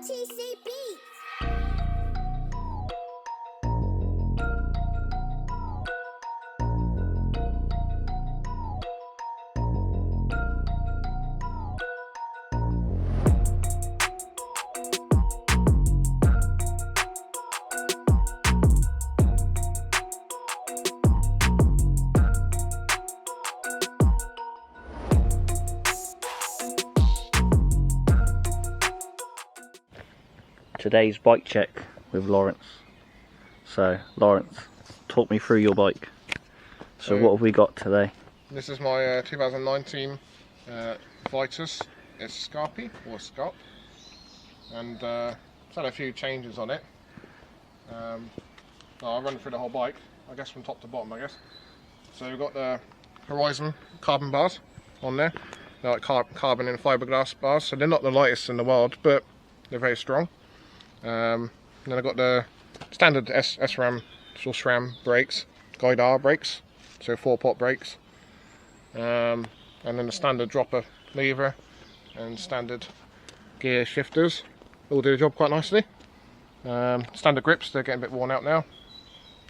OTC Beats. Today's bike check with Lawrence. So Lawrence, talk me through your bike. So what have we got today? This is my 2019 Vitus Escarpe, or Escarpe, and it's had a few changes on it. I'll run through the whole bike, I guess from top to bottom, I guess. So we've got the Horizon carbon bars on there. They're like carbon and fiberglass bars, so they're not the lightest in the world, but they're very strong. Then I've got the standard SRAM, SRAM brakes, Guide R brakes, so 4-pot brakes, and then the standard dropper lever and standard gear shifters all do the job quite nicely. Standard grips, they're getting a bit worn out now.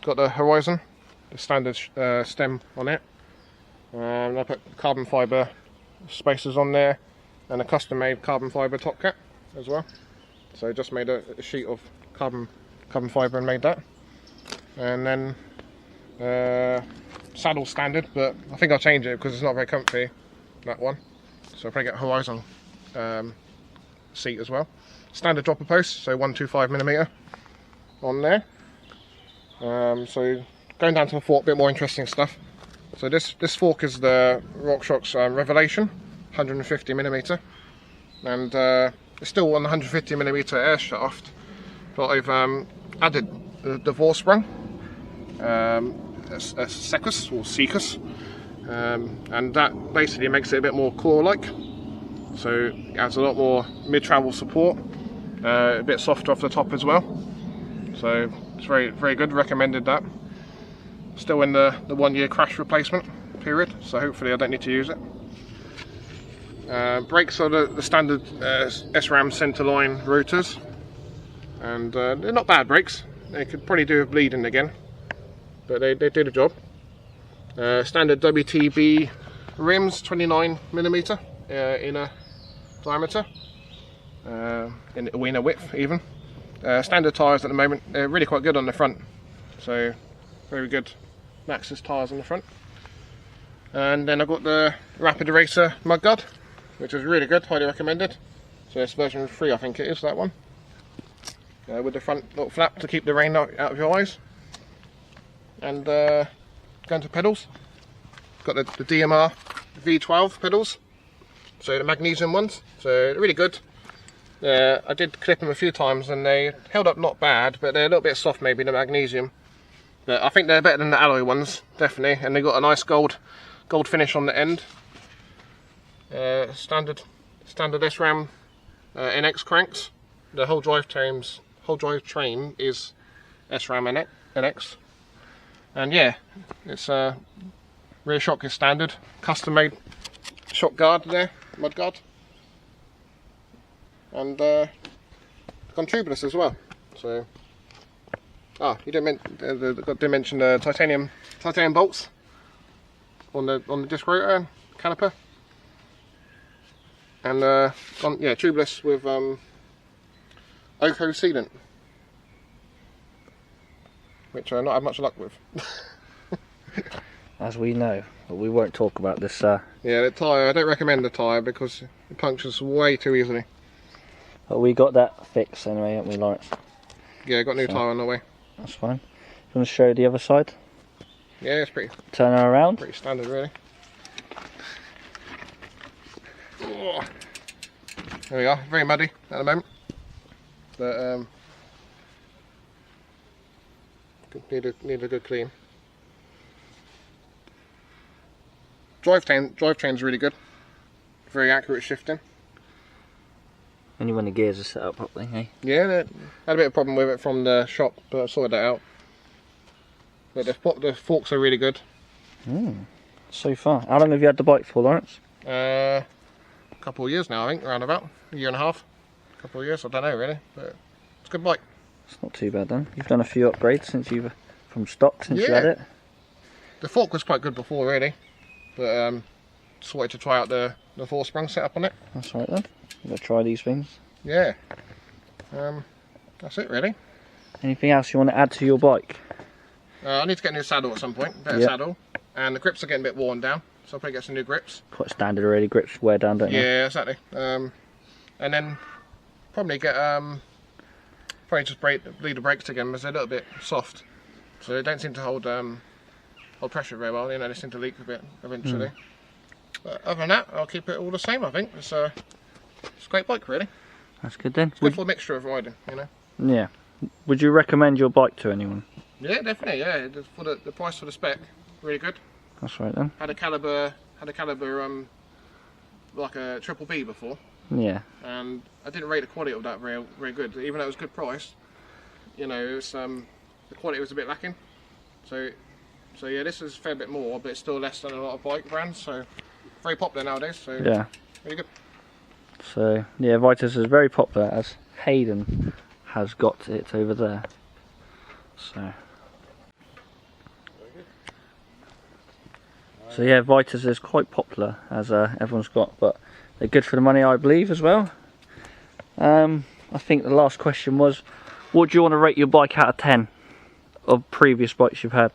Got the Horizon, the standard stem on it. I put carbon fibre spacers on there and a custom made carbon fibre top cap as well. So I just made a sheet of carbon fibre and made that. And then saddle standard, but I think I'll change it because it's not very comfy, that one. So I'll probably get a Horizon seat as well. Standard dropper post, so 125mm on there. So going down to the fork, a bit more interesting stuff. So this fork is the RockShox Revelation, 150mm, and it's still on the 150mm air shaft, but I've added the divorce sprung, a Secus or Secus, and that basically makes it a bit more claw-like. So it adds a lot more mid-travel support, a bit softer off the top as well. So it's very good. Recommended that. Still in the 1-year crash replacement period, so hopefully I don't need to use it. Brakes are the standard SRAM centerline rotors, and they're not bad brakes. They could probably do with bleeding again, but they do the job. Standard WTB rims, 29mm inner diameter, in inner width even. Standard tyres at the moment, they're really quite good on the front, so very good Maxxis tyres on the front. And then I've got the Rapid Eraser mudguard, which is really good, highly recommended. So it's version 3, I think it is, that one. With the front little flap to keep the rain out of your eyes. And going to pedals, got the DMR V12 pedals, so the magnesium ones, so they're really good. I did clip them a few times and they held up not bad, but they're a little bit soft maybe, the magnesium. But I think they're better than the alloy ones, definitely, and they've got a nice gold finish on the end. Standard SRAM NX cranks. The whole drivetrain is SRAM NX, and yeah, it's rear shock is standard, custom made shock guard there, mud guard, and gone tubeless as well. So you didn't mention the titanium bolts on the disc rotor and caliper. And tubeless with Oco sealant, which I not had much luck with. As we know, but we won't talk about this. Yeah, the tyre, I don't recommend the tyre because it punctures way too easily. But we got that fixed anyway, haven't we, Lawrence? Yeah, got a new tyre on the way. That's fine. You want to show the other side? Yeah, it's pretty. Turn her around. Pretty standard, really. Oh. There we are, very muddy at the moment, but need a good clean. Drivetrain's really good, very accurate shifting. Only when the gears are set up properly, eh? Yeah, I had a bit of a problem with it from the shop, but I sorted that out. But the forks are really good. So far. How long have you had the bike for, Lawrence? A couple of years now, I think, around about a year and a half. couple of years, I don't know really, but it's a good bike. It's not too bad then. You've done a few upgrades since from stock since you had it. The fork was quite good before really, but just wanted to try out the 4-sprung setup on it. That's right then. You've got to try these things. Yeah. That's it really. Anything else you want to add to your bike? I need to get a new saddle at some point, better saddle, and the grips are getting a bit worn down, so I'll probably get some new grips. Quite standard already, grips wear down, don't you? Yeah, exactly. And then probably get probably just bleed the brakes again, because they're a little bit soft, so they don't seem to hold pressure very well. You know, they seem to leak a bit eventually. But other than that, I'll keep it all the same. I think it's a great bike, really. That's good then. It's good for a mixture of riding, you know. Yeah. Would you recommend your bike to anyone? Yeah, definitely. Yeah, for the price for the spec, really good. That's right then. Had a caliber like a triple B before. Yeah. And I didn't rate the quality of that very good, even though it was a good price. You know, it was, the quality was a bit lacking. So yeah, this is a fair bit more, but it's still less than a lot of bike brands. So very popular nowadays. So yeah, really good. So yeah, Vitus is very popular, as Hayden has got it over there. So yeah, Vitus is quite popular, as everyone's got, but they're good for the money, I believe, as well. I think the last question was, what do you want to rate your bike out of 10 of previous bikes you've had?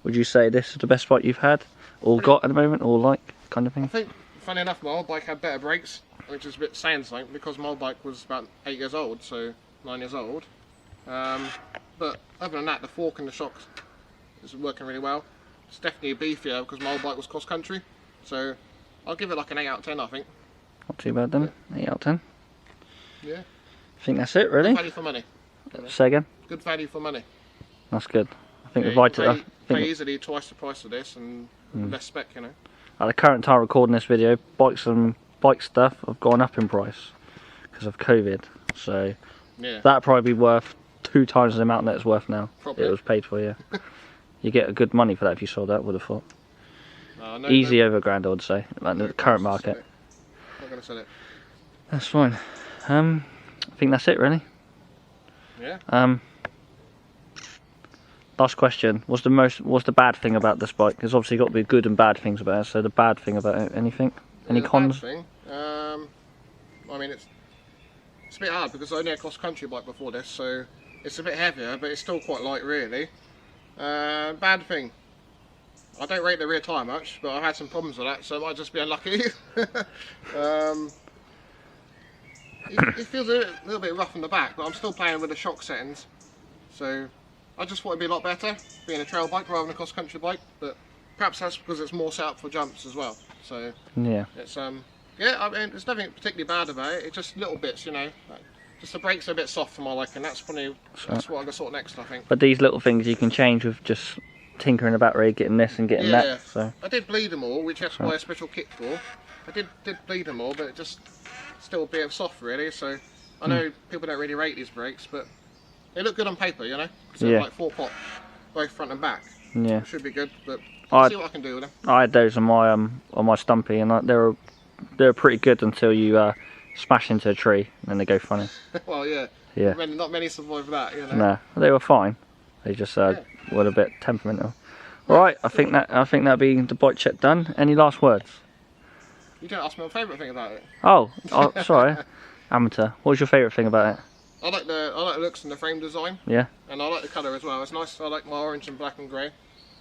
Would you say this is the best bike you've had, or got at the moment, or like, kind of thing? I think, funny enough, my old bike had better brakes, which is a bit saying something, because my old bike was about 8 years old, so 9 years old. But other than that, the fork and the shocks is working really well. It's definitely beefier because my old bike was cross country, so I'll give it like an 8 out of 10, I think. Not too bad then, yeah. 8 out of 10. Yeah. I think that's it, really. Good value for money. Say again? Good value for money. That's good. I think yeah, the Vitus... pay easily twice the price of this and less spec, you know. At the current time recording this video, bikes and bike stuff have gone up in price because of COVID. So yeah, that'd probably be worth 2 times the amount that it's worth now. Probably. It was paid for, yeah. You get a good money for that if you sold that, would have thought. No, easy over £1,000, I would say, like the current market. Not going to sell it. That's fine. I think that's it, really. Yeah. Last question. What's the bad thing about this bike? There's obviously got to be good and bad things about it. So the bad thing about it, anything? Any cons? Bad thing? I mean, it's a bit hard because I only had a cross-country bike before this, so it's a bit heavier, but it's still quite light, really. Bad thing. I don't rate the rear tyre much, but I've had some problems with that, so I might just be unlucky. It feels a little bit rough in the back, but I'm still playing with the shock settings, so I just thought it'd be a lot better being a trail bike rather than a cross-country bike. But perhaps that's because it's more set up for jumps as well. So yeah, it's yeah, I mean, there's nothing particularly bad about it. It's just little bits, you know. Like, just the brakes are a bit soft for my liking. That's probably that's what I'm gonna sort next, I think. But these little things you can change with just tinkering about, really getting this and getting that. So I did bleed them all, which you have to buy a special kit for. I did bleed them all, but it just still a bit soft, really. So I know people don't really rate these brakes, but they look good on paper, you know. So they're like 4-pot, both front and back. Yeah, it should be good, but I'll see what I can do with them. I had those on my Stumpy, and they're pretty good until you smash into a tree, and then they go funny. Well, yeah. Yeah. Not many survive that, you know. No, they were fine. They just were a bit temperamental. All right, I think that'd be the bike check done. Any last words? You don't ask me my favourite thing about it. Oh, sorry, amateur. What was your favourite thing about it? I like the looks and the frame design. Yeah. And I like the colour as well. It's nice. I like my orange and black and grey.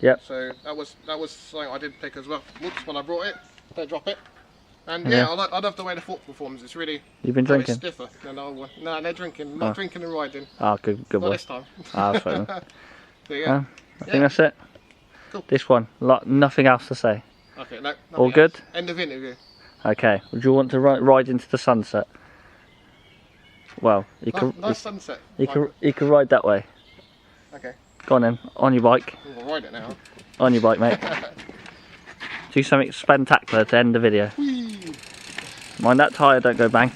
Yep. So that was something I did pick as well. Whoops, when I brought it, don't drop it. And yeah, I love the way the fork performs. It's really. You've been drinking? Stiffer than the old one. No, they're drinking. Not drinking and riding. Oh, good boy. Not this time. That's fine. But yeah. I think that's it. Cool. This one. Nothing else to say. Okay. No. All good. Else. End of interview. Okay. Would you want to ride into the sunset? Well, you nice sunset. You can ride that way. Okay. Go on then. On your bike. We'll ride it now. On your bike, mate. Do something spectacular to end the video. Whee! Mind that tyre don't go bang.